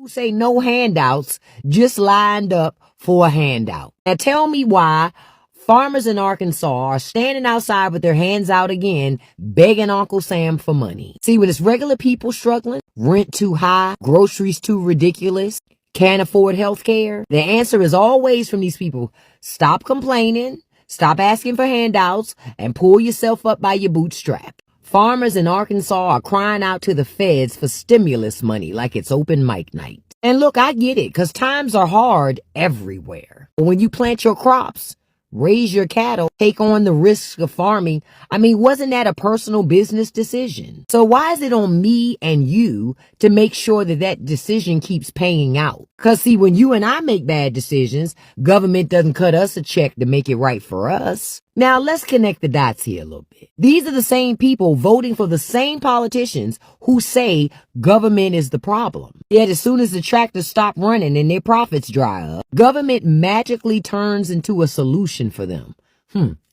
who say no handouts just lined up for a handout. Now tell me why farmers in Arkansas are standing outside with their hands out again, begging Uncle Sam for money. See, when it's regular people struggling, rent too high, groceries too ridiculous, can't afford health care, the answer is always from these people: stop complaining, stop asking for handouts, and pull yourself up by your bootstrap. Farmers in Arkansas are crying out to the feds for stimulus money like it's open mic night. And look, I get it, because times are hard everywhere. But when you plant your crops, raise your cattle, take on the risks of farming, wasn't that a personal business decision? So why is it on me and you to make sure that that decision keeps paying out? Because see, when you and I make bad decisions, government doesn't cut us a check to make it right for us. Now let's connect the dots here a little bit. These are the same people voting for the same politicians who say government is the problem. Yet as soon as the tractors stop running and their profits dry up, government magically turns into a solution for them.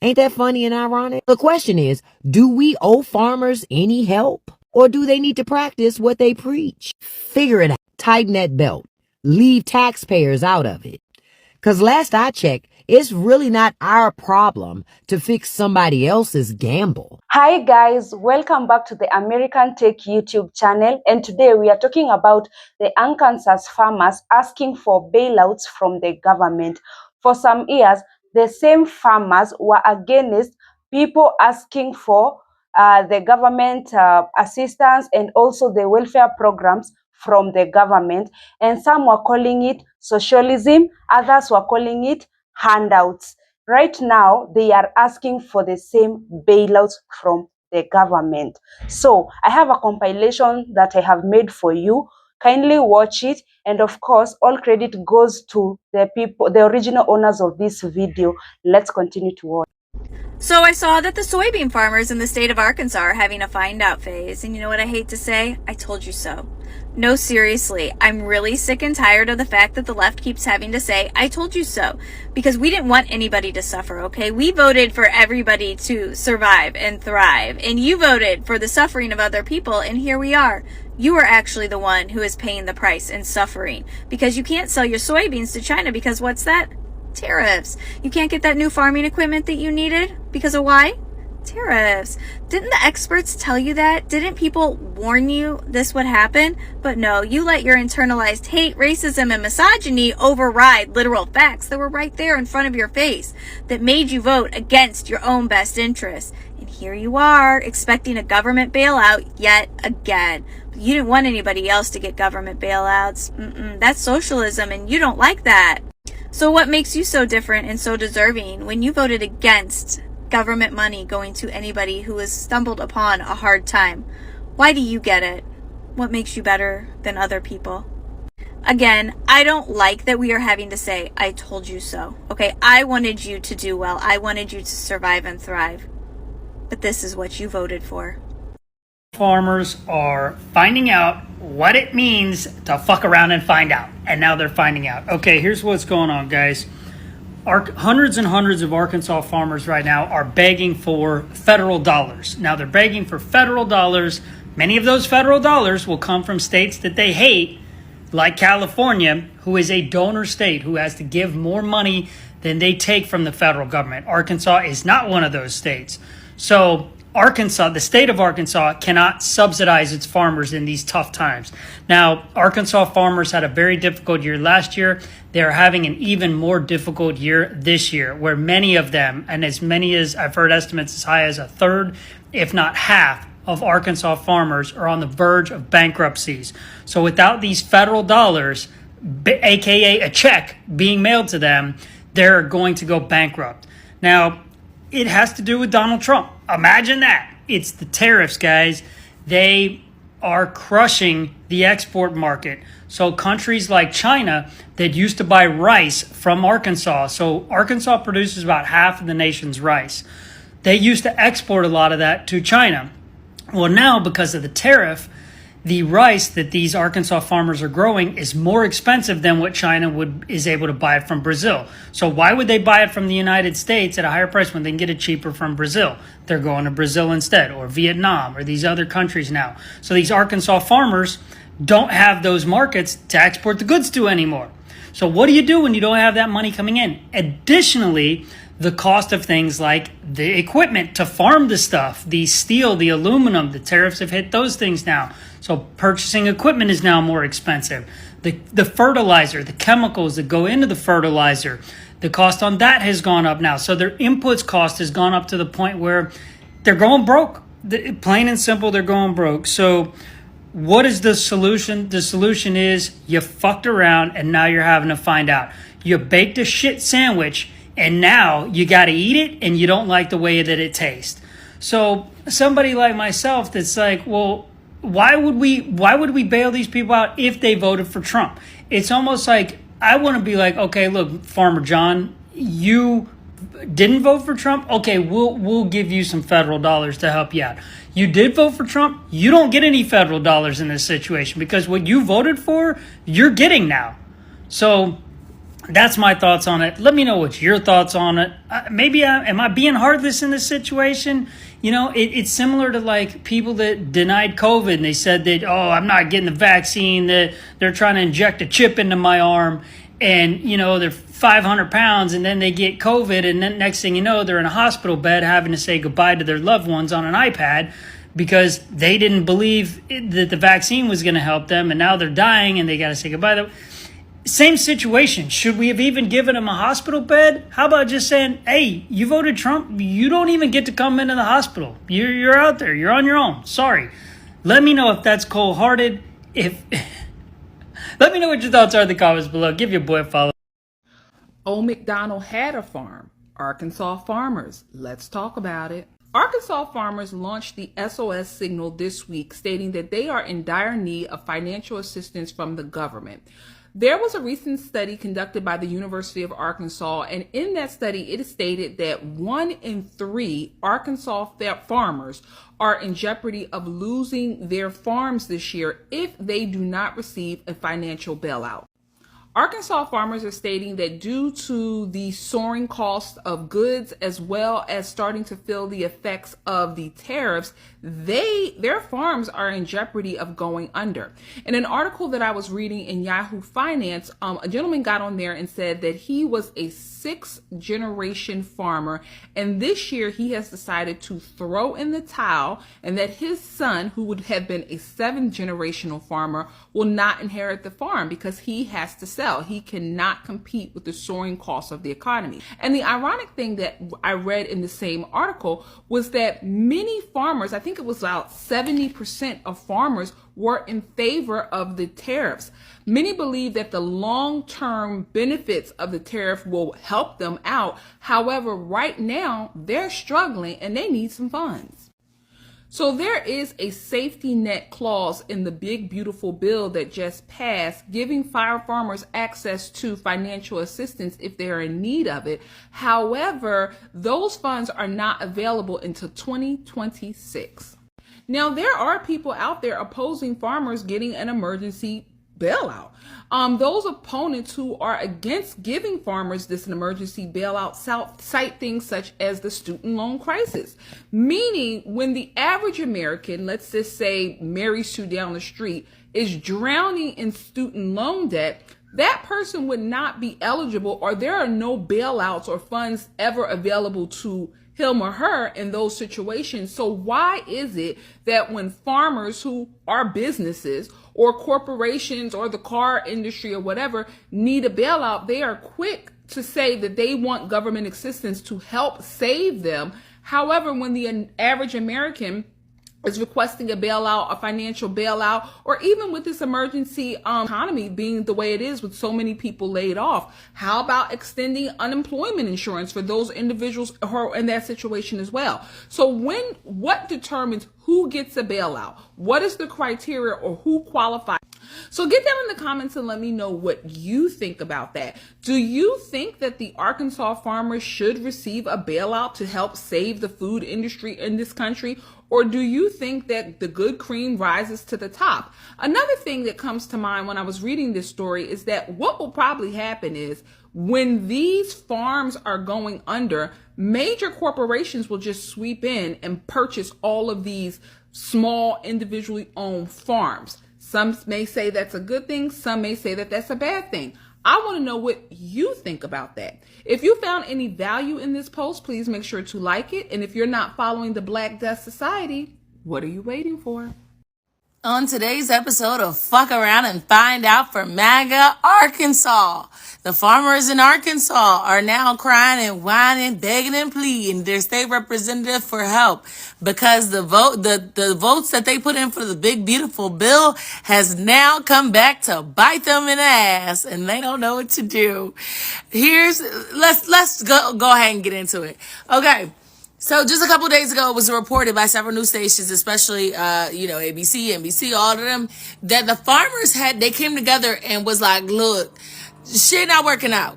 Ain't that funny and ironic? The question is, do we owe farmers any help? Or do they need to practice what they preach? Figure it out. Tighten that belt. Leave taxpayers out of it. Because last I checked, it's really not our problem to fix somebody else's gamble. Hi guys, welcome back to the American Tech YouTube channel, and today we are talking about the Arkansas farmers asking for bailouts from the government. For some years, the same farmers were against people asking for the government assistance and also the welfare programs from the government, and some were calling it socialism, others were calling it handouts. Right now, they are asking for the same bailouts from the government. So I have a compilation that I have made for you. Kindly watch it, and of course, all credit goes to the people, the original owners of this video. Let's continue to watch. So I saw that the soybean farmers in the state of Arkansas are having a find out phase. And you know what I hate to say? I told you so. No, seriously, I'm really sick and tired of the fact that the left keeps having to say, I told you so. Because we didn't want anybody to suffer, okay? We voted for everybody to survive and thrive. And you voted for the suffering of other people, and here we are. You are actually the one who is paying the price and suffering. Because you can't sell your soybeans to China because what's that? Tariffs. You can't get that new farming equipment that you needed because of why? Tariffs. Didn't the experts tell you that? Didn't people warn you this would happen? But no, you let your internalized hate, racism, and misogyny override literal facts that were right there in front of your face that made you vote against your own best interests. And here you are, expecting a government bailout yet again. But you didn't want anybody else to get government bailouts. That's socialism, and you don't like that. So what makes you so different and so deserving when you voted against government money going to anybody who has stumbled upon a hard time? Why do you get it? What makes you better than other people? Again, I don't like that we are having to say, I told you so. Okay, I wanted you to do well. I wanted you to survive and thrive. But this is what you voted for. Farmers are finding out what it means to fuck around and find out. And now they're finding out. Okay, here's what's going on, guys. Hundreds and hundreds of Arkansas farmers right now are begging for federal dollars. Now they're begging for federal dollars. Many of those federal dollars will come from states that they hate, like California, who is a donor state who has to give more money than they take from the federal government. Arkansas is not one of those states. So Arkansas, the state of Arkansas, cannot subsidize its farmers in these tough times. Now, Arkansas farmers had a very difficult year last year. They are having an even more difficult year this year, where many of them, and as many as I've heard estimates as high as a third, if not half, of Arkansas farmers are on the verge of bankruptcies. So without these federal dollars, aka a check being mailed to them, they're going to go bankrupt. Now, it has to do with Donald Trump. Imagine that. It's the tariffs, guys. They are crushing the export market. So countries like China that used to buy rice from Arkansas, so Arkansas produces about half of the nation's rice. They used to export a lot of that to China. Well, now because of the tariff, the rice that these Arkansas farmers are growing is more expensive than what China is able to buy it from Brazil. So why would they buy it from the United States at a higher price when they can get it cheaper from Brazil? They're going to Brazil instead, or Vietnam, or these other countries now. So these Arkansas farmers, don't have those markets to export the goods to anymore. So what do you do when you don't have that money coming in? Additionally, the cost of things like the equipment to farm the stuff, the steel, the aluminum, the tariffs have hit those things now. So purchasing equipment is now more expensive. The fertilizer, the chemicals that go into the fertilizer, the cost on that has gone up now. So their inputs cost has gone up to the point where they're going broke. Plain and simple, they're going broke. So what is the solution? The solution is you fucked around and now you're having to find out. You baked a shit sandwich and now you got to eat it and you don't like the way that it tastes. So somebody like myself that's like, well, why would we bail these people out if they voted for Trump? It's almost like I want to be like, okay, look, Farmer John, you didn't vote for Trump. Okay, we'll give you some federal dollars to help you out. You did vote for Trump. You don't get any federal dollars in this situation because what you voted for, you're getting now. So that's my thoughts on it. Let me know what's your thoughts on it. Am I being heartless in this situation? You know, it's similar to like people that denied COVID and they said that, oh, I'm not getting the vaccine, that they're trying to inject a chip into my arm and, you know, they're 500 pounds and then they get COVID and then next thing you know, they're in a hospital bed having to say goodbye to their loved ones on an iPad because they didn't believe that the vaccine was going to help them and now they're dying and they got to say goodbye. Same situation. Should we have even given him a hospital bed? How about just saying, hey, you voted Trump. You don't even get to come into the hospital. You're out there. You're on your own. Sorry. Let me know if that's cold-hearted. Let me know what your thoughts are in the comments below. Give your boy a follow. Old McDonald had a farm. Arkansas farmers. Let's talk about it. Arkansas farmers launched the SOS signal this week, stating that they are in dire need of financial assistance from the government. There was a recent study conducted by the University of Arkansas, and in that study, it is stated that 1 in 3 Arkansas farmers are in jeopardy of losing their farms this year if they do not receive a financial bailout. Arkansas farmers are stating that due to the soaring cost of goods as well as starting to feel the effects of the tariffs, their farms are in jeopardy of going under. In an article that I was reading in Yahoo Finance, a gentleman got on there and said that he was a 6th-generation farmer, and this year he has decided to throw in the towel and that his son, who would have been a 7th-generational farmer, will not inherit the farm because he has to sell. He cannot compete with the soaring cost of the economy. And the ironic thing that I read in the same article was that many farmers, I think it was about 70% of farmers, were in favor of the tariffs. Many believe that the long-term benefits of the tariff will help them out. However, right now they're struggling and they need some funds. So there is a safety net clause in the big, beautiful bill that just passed, giving farmers access to financial assistance if they're in need of it. However, those funds are not available until 2026. Now, there are people out there opposing farmers getting an emergency bailout. Those opponents who are against giving farmers this an emergency bailout cite things such as the student loan crisis, meaning when the average American, let's just say Mary Sue down the street, is drowning in student loan debt, that person would not be eligible, or there are no bailouts or funds ever available to him or her in those situations. So why is it that when farmers who are businesses or corporations or the car industry or whatever need a bailout, they are quick to say that they want government assistance to help save them? However, when the average American is requesting a bailout, a financial bailout, or even with this emergency economy being the way it is with so many people laid off, how about extending unemployment insurance for those individuals who are in that situation as well? So what determines who gets a bailout? What is the criteria or who qualifies? So get down in the comments and let me know what you think about that. Do you think that the Arkansas farmers should receive a bailout to help save the food industry in this country? Or do you think that the good cream rises to the top? Another thing that comes to mind when I was reading this story is that what will probably happen is when these farms are going under, major corporations will just sweep in and purchase all of these small individually owned farms. Some may say that's a good thing. Some may say that that's a bad thing. I want to know what you think about that. If you found any value in this post, please make sure to like it. And if you're not following the Black Death Society, what are you waiting for? On today's episode of Fuck Around and Find Out for MAGA Arkansas, the farmers in Arkansas are now crying and whining, begging and pleading their state representative for help because the votes that they put in for the big beautiful bill has now come back to bite them in the ass, and they don't know what to do. Let's go ahead and get into it. Okay. So just a couple of days ago, it was reported by several news stations, especially, ABC, NBC, all of them, that the farmers they came together and was like, look, shit not working out.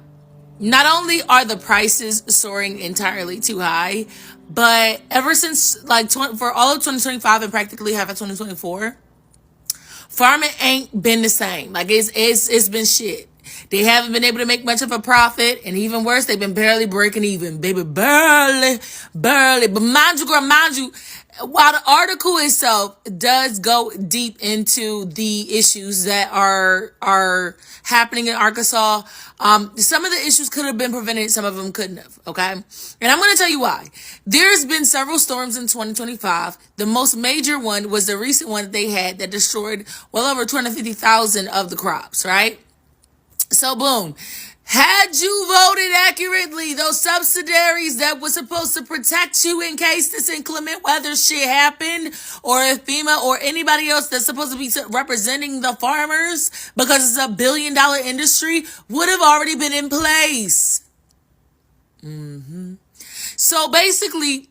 Not only are the prices soaring entirely too high, but ever since for all of 2025 and practically half of 2024, farming ain't been the same. Like it's been shit. They haven't been able to make much of a profit, and even worse, they've been barely breaking even, baby, barely. But mind you, while the article itself does go deep into the issues that are happening in Arkansas, some of the issues could have been prevented, some of them couldn't have, okay? And I'm going to tell you why. There's been several storms in 2025. The most major one was the recent one that they had that destroyed well over 250,000 of the crops, right? So boom, had you voted accurately, those subsidiaries that were supposed to protect you in case this inclement weather shit happened, or if FEMA or anybody else that's supposed to be representing the farmers because it's $1 billion industry, would have already been in place. So basically,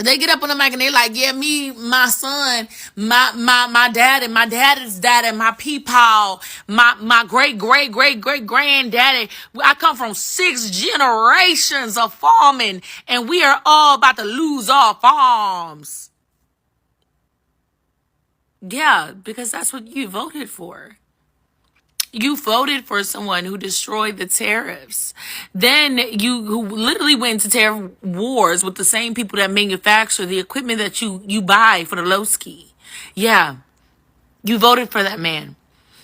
they get up on the mic and they like, yeah, me, my son, my dad, and my daddy's dad, and my peepaw, my great granddaddy. I come from 6 generations of farming, and we are all about to lose our farms. Yeah, because that's what you voted for. You voted for someone who destroyed the tariffs. Then who literally went into tariff wars with the same people that manufacture the equipment that you buy for the low ski. Yeah. You voted for that man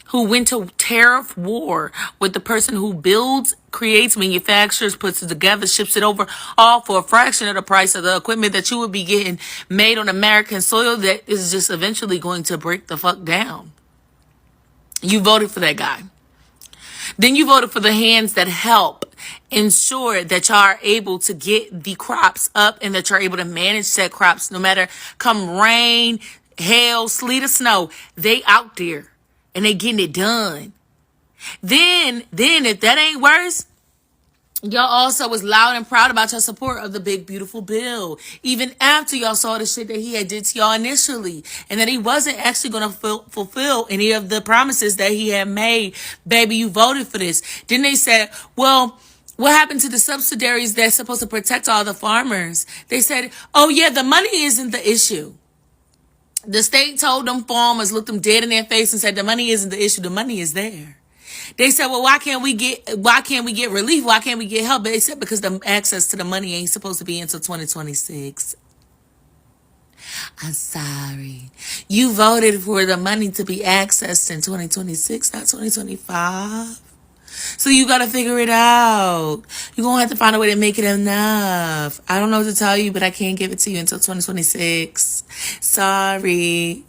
who went to tariff war with the person who builds, creates, manufactures, puts it together, ships it over, all for a fraction of the price of the equipment that you would be getting made on American soil that is just eventually going to break the fuck down. You voted for that guy. Then you voted for the hands that help ensure that y'all are able to get the crops up and that you're able to manage said crops no matter come rain, hail, sleet, or snow. They out there and they getting it done. Then if that ain't worse, y'all also was loud and proud about your support of the big, beautiful bill, even after y'all saw the shit that he had did to y'all initially, and that he wasn't actually going to fulfill any of the promises that he had made. Baby, you voted for this. Then they said, well, what happened to the subsidiaries that's supposed to protect all the farmers? They said, oh yeah, the money isn't the issue. The state told them farmers, looked them dead in their face and said, the money isn't the issue. The money is there. They said, well, why can't we get relief? Why can't we get help? They said, because the access to the money ain't supposed to be until 2026. I'm sorry. You voted for the money to be accessed in 2026, not 2025. So you got to figure it out. You're going to have to find a way to make it enough. I don't know what to tell you, but I can't give it to you until 2026. Sorry.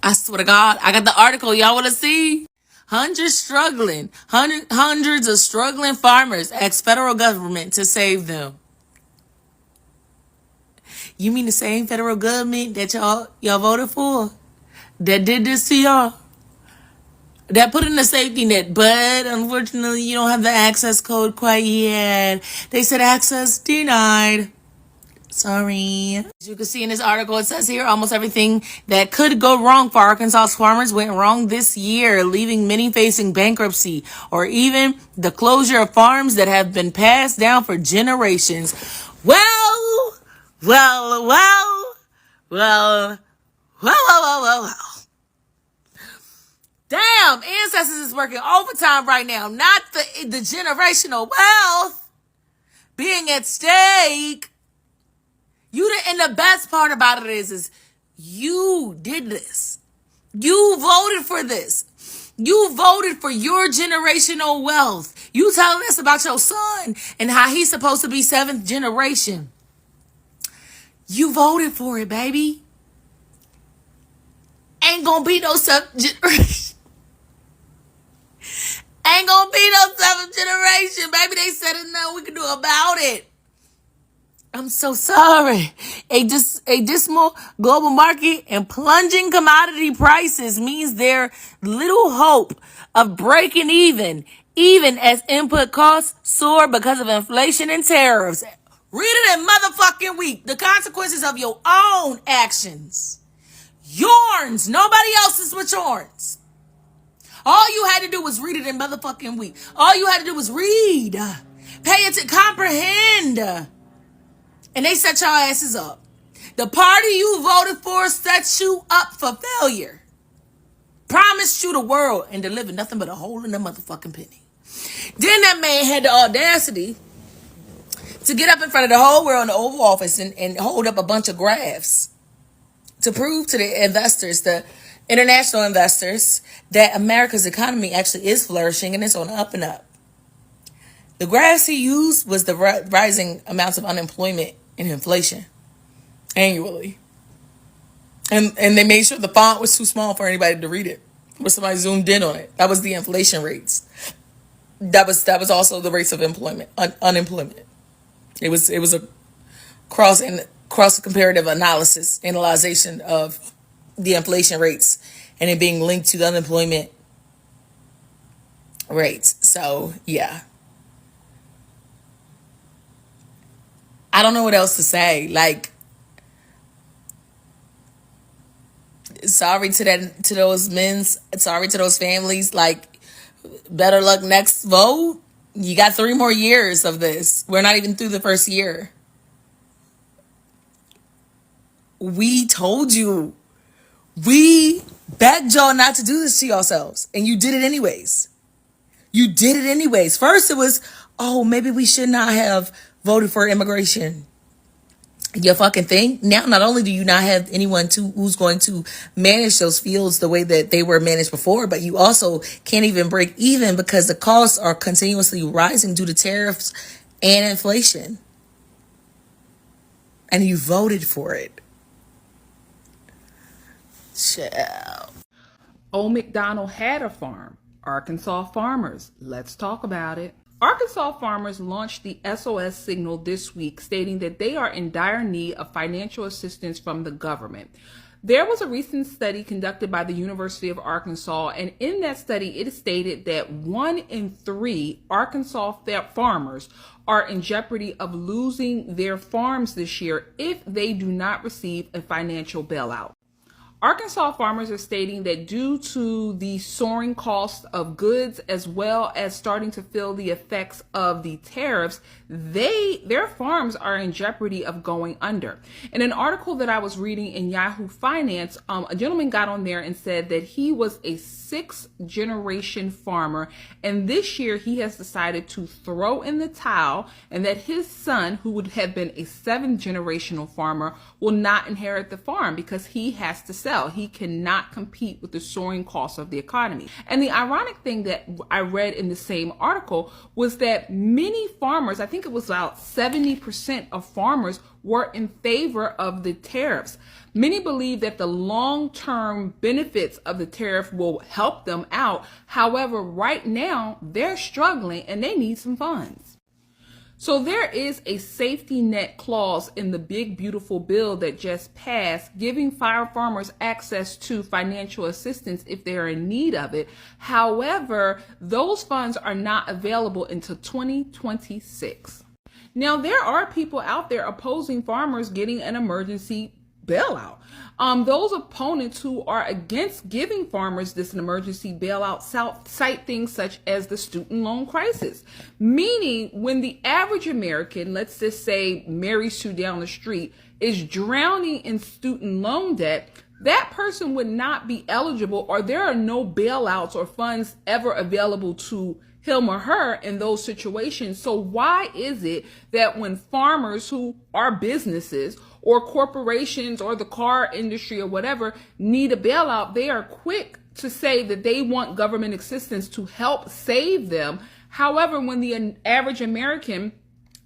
I swear to God, I got the article. Y'all want to see? Hundreds of struggling farmers ask federal government to save them. You mean the same federal government that y'all voted for? That did this to y'all? That put in a safety net, but unfortunately you don't have the access code quite yet. They said access denied. Sorry. As you can see in this article, it says here almost everything that could go wrong for Arkansas farmers went wrong this year, leaving many facing bankruptcy or even the closure of farms that have been passed down for generations. Well. Damn, Ancestors is working overtime right now. Not the generational wealth being at stake. And the best part about it is you did this. You voted for this. You voted for your generational wealth. You telling us about your son and how he's supposed to be 7th generation. You voted for it, baby. Ain't gonna be no 7th generation. Ain't gonna be no 7th generation, baby. They said it, nothing we can do about it. I'm so sorry. A dismal global market and plunging commodity prices means there's little hope of breaking even as input costs soar because of inflation and tariffs. Read it in motherfucking week. The consequences of your own actions. Yours. Nobody else's but yours. All you had to do was read it in motherfucking week. All you had to do was read. Pay it to comprehend. And they set your asses up. The party you voted for sets you up for failure. Promised you the world and delivered nothing but a hole in the motherfucking penny. Then that man had the audacity to get up in front of the whole world in the Oval Office and hold up a bunch of graphs to prove to the investors, the international investors, that America's economy actually is flourishing and it's on the up and up. The graphs he used was the rising amounts of unemployment and inflation annually. And they made sure the font was too small for anybody to read it. But somebody zoomed in on it. That was the inflation rates. That was also the rates of unemployment. It was a cross comparative analyzation of the inflation rates and it being linked to the unemployment rates. So yeah. I don't know what else to say. Like, sorry to those men. Sorry to those families. Like, better luck next vote. You got 3 more years of this. We're not even through the first year. We told you. We begged y'all not to do this to yourselves. And you did it anyways. You did it anyways. First it was, oh, maybe we should not have voted for immigration. Your fucking thing. Now, not only do you not have anyone who's going to manage those fields the way that they were managed before, but you also can't even break even because the costs are continuously rising due to tariffs and inflation. And you voted for it. Chill. Old MacDonald had a farm. Arkansas farmers. Let's talk about it. Arkansas farmers launched the SOS signal this week, stating that they are in dire need of financial assistance from the government. There was a recent study conducted by the University of Arkansas, and in that study, it stated that 1 in 3 Arkansas farmers are in jeopardy of losing their farms this year if they do not receive a financial bailout. Arkansas farmers are stating that due to the soaring cost of goods, as well as starting to feel the effects of the tariffs, their farms are in jeopardy of going under. In an article that I was reading in Yahoo Finance, a gentleman got on there and said that he was a 6th generation farmer, and this year he has decided to throw in the towel, and that his son, who would have been a 7th generational farmer, will not inherit the farm because he has to sell. He cannot compete with the soaring costs of the economy. And the ironic thing that I read in the same article was that many farmers, I think it was about 70% of farmers, were in favor of the tariffs. Many believe that the long-term benefits of the tariff will help them out. However, right now they're struggling and they need some funds. So there is a safety net clause in the big, beautiful bill that just passed, giving farmers access to financial assistance if they're in need of it. However, those funds are not available until 2026. Now, there are people out there opposing farmers getting an emergency bailout. Those opponents who are against giving farmers this an emergency bailout cite things such as the student loan crisis, meaning when the average American, let's just say Mary Sue down the street, is drowning in student loan debt, that person would not be eligible, or there are no bailouts or funds ever available to him or her in those situations. So why is it that when farmers who are businesses or corporations or the car industry or whatever need a bailout, they are quick to say that they want government assistance to help save them. However, when the average American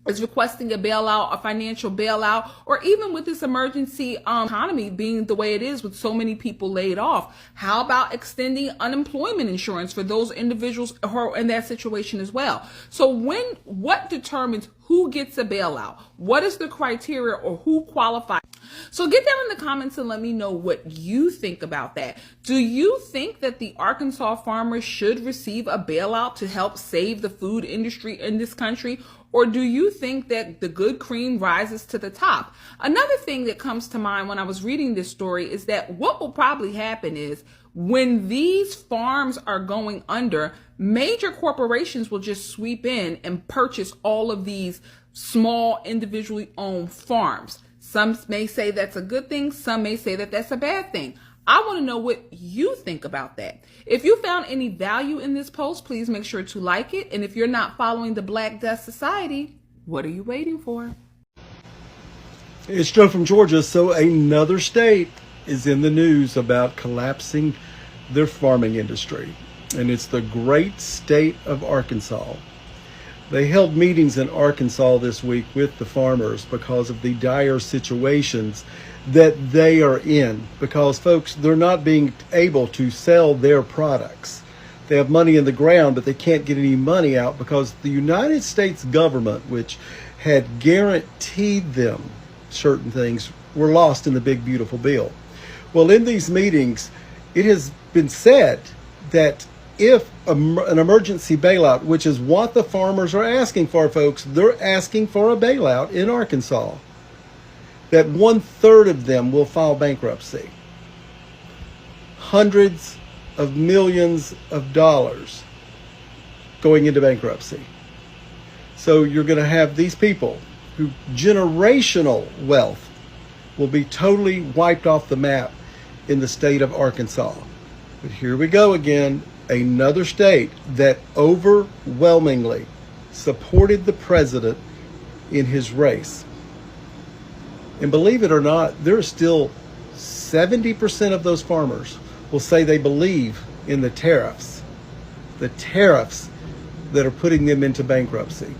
is requesting a bailout, a financial bailout, or even with this emergency economy being the way it is with so many people laid off, how about extending unemployment insurance for those individuals who are in that situation as well? So what determines who gets a bailout? What is the criteria, or who qualifies? So get down in the comments and let me know what you think about that. Do you think that the Arkansas farmers should receive a bailout to help save the food industry in this country? Or do you think that the good cream rises to the top? Another thing that comes to mind when I was reading this story is that what will probably happen is when these farms are going under, major corporations will just sweep in and purchase all of these small individually owned farms. Some may say that's a good thing. Some may say that that's a bad thing. I want to know what you think about that. If you found any value in this post, please make sure to like it. And if you're not following the Black Death Society, what are you waiting for? It's Joe from Georgia. So another state is in the news about collapsing their farming industry. And it's the great state of Arkansas. They held meetings in Arkansas this week with the farmers because of the dire situations that they are in. Because, folks, they're not being able to sell their products. They have money in the ground, but they can't get any money out because the United States government, which had guaranteed them certain things, were lost in the big, beautiful bill. Well, in these meetings, it has been said that if an emergency bailout, which is what the farmers are asking for, folks, they're asking for a bailout in Arkansas, that 1/3 of them will file bankruptcy. Hundreds of millions of dollars going into bankruptcy. So you're going to have these people who generational wealth will be totally wiped off the map in the state of Arkansas. But here we go again. Another state that overwhelmingly supported the president in his race. And believe it or not, there are still 70% of those farmers will say they believe in the tariffs that are putting them into bankruptcy.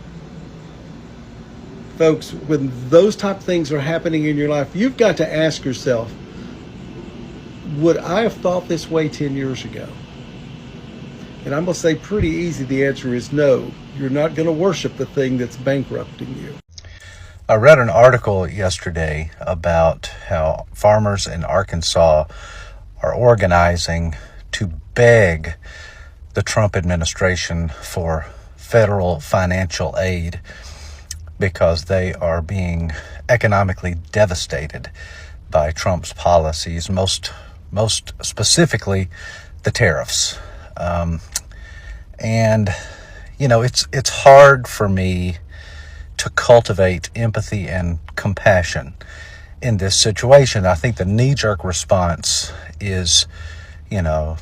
Folks, when those type of things are happening in your life, you've got to ask yourself, would I have thought this way 10 years ago? And I'm going to say pretty easy, the answer is no. You're not going to worship the thing that's bankrupting you. I read an article yesterday about how farmers in Arkansas are organizing to beg the Trump administration for federal financial aid because they are being economically devastated by Trump's policies, most specifically the tariffs. And you know, it's hard for me to cultivate empathy and compassion in this situation. I think the knee-jerk response is, you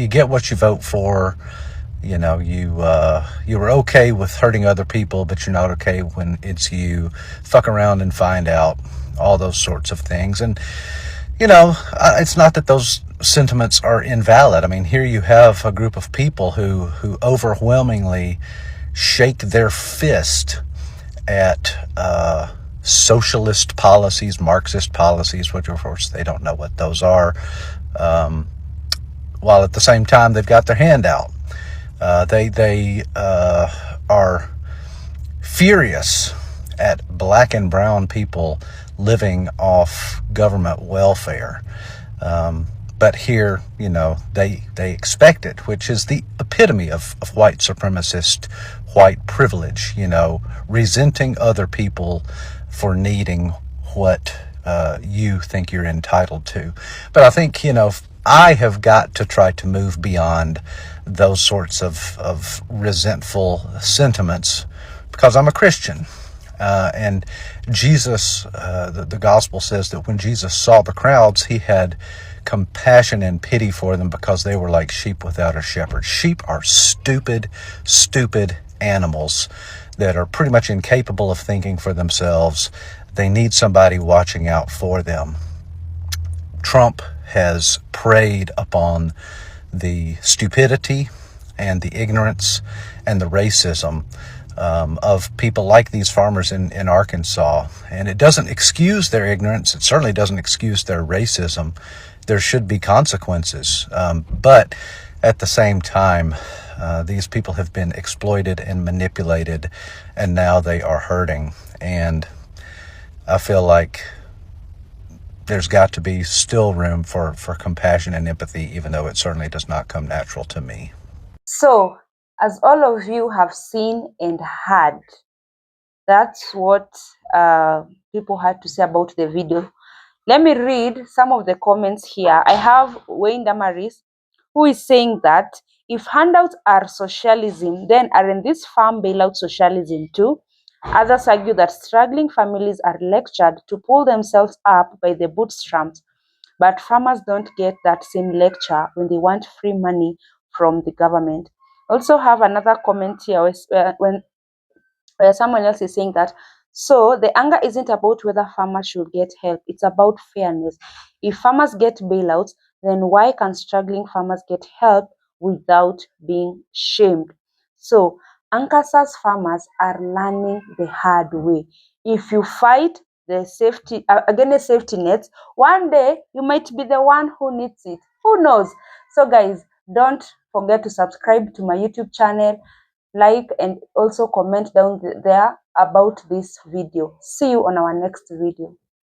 get what you vote for. You know, you were okay with hurting other people, but you're not okay when it's you. Fuck around and find out, all those sorts of things. And, you know, it's not that those sentiments are invalid. I mean, here you have a group of people who overwhelmingly shake their fist at socialist policies, Marxist policies, which of course they don't know what those are, while at the same time they've got their hand out. They are furious at black and brown people living off government welfare. But here, you know, they expect it, which is the epitome of white supremacist, white privilege, you know, resenting other people for needing what you think you're entitled to. But I think, you know, I have got to try to move beyond those sorts of resentful sentiments because I'm a Christian. And Jesus, the gospel says that when Jesus saw the crowds, he had compassion and pity for them because they were like sheep without a shepherd. Sheep are stupid animals that are pretty much incapable of thinking for themselves. They need somebody watching out for them. Trump has preyed upon the stupidity and the ignorance and the racism of people like these farmers in Arkansas. And it doesn't excuse their ignorance. It certainly doesn't excuse their racism. There should be consequences. But at the same time, these people have been exploited and manipulated, and now they are hurting. And I feel like there's got to be still room for compassion and empathy, even though it certainly does not come natural to me. So, as all of you have seen and heard, that's what people had to say about the video. Let me read some of the comments here. I have Wayne Damaris, who is saying that if handouts are socialism, then aren't this farm bailout socialism too? Others argue that struggling families are lectured to pull themselves up by the bootstraps, but farmers don't get that same lecture when they want free money from the government. Also have another comment here where someone else is saying that, so the anger isn't about whether farmers should get help, it's about fairness. If farmers get bailouts, then why can struggling farmers get help without being shamed? So Ankasa's farmers are learning the hard way. If you fight the safety against safety nets, one day you might be the one who needs it. Who knows? So guys, don't forget to subscribe to my YouTube channel, like, and also comment down there about this video. See you on our next video.